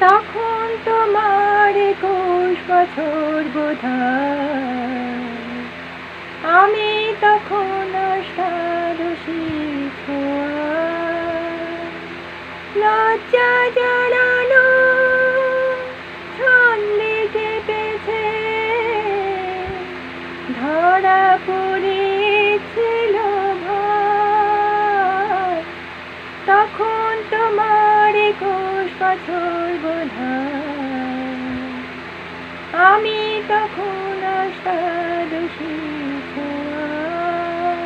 তখন তোমার ২১ বছর বোধহয়, আমি তখন অষ্টাদশী ছোঁয়ায়। লজ্জা জড়ানো ছন্দে কেঁপেছে, ধরা পড়েছিল ভয়। তখন তোমার ২১ বছর বোধহয়, আমি তখন অষ্টাদশী ছোঁয়ায়।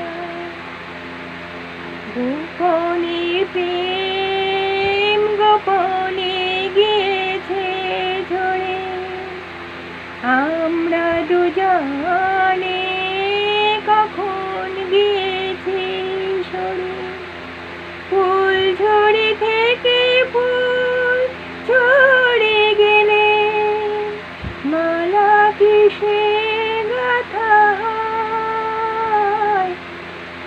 গোপনে প্রেম গোপনে গিয়েছে ঝরে, আমরা দুজনে কখন গিয়েছি সরে। ফুল ঝরে থেকে ফুল ঝরে গেলে মালা কিসে গাঁথা হয়।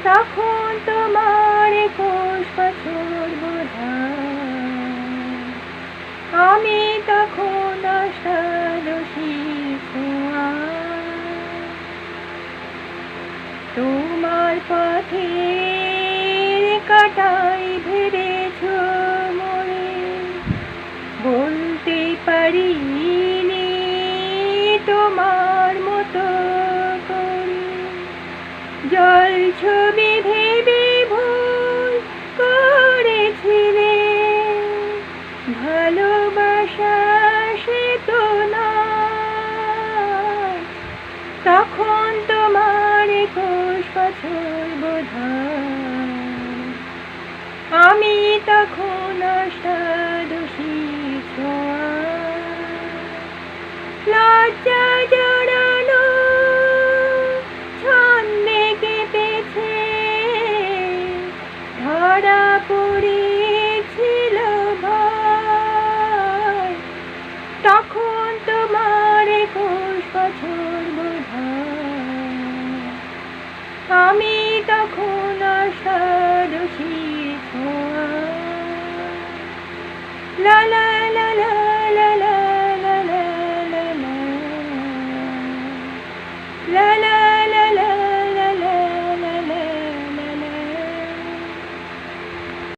তখন তোমার ২১ বছর বোধহয়, আমি তখন অষ্টাদশী ছোঁয়ায়। তোমার পথের কাঁটায় ধরেছ মোরে, বলতে পারিনি তোমার মতো করে। জল ছবি ভেবে ভুল করেছিলে, ভালোবাসা সে তো নয়। তখন তোমার ২১ বছর বোধহয়, আমি তখন অষ্টাদশী ছোঁয়ায়। লজ্জা জড়ানো ছন্দে কেঁপেছে, ধরা পড়েছিল ভয়। তখন তোমার ২১ বছর বোধহয়, আমি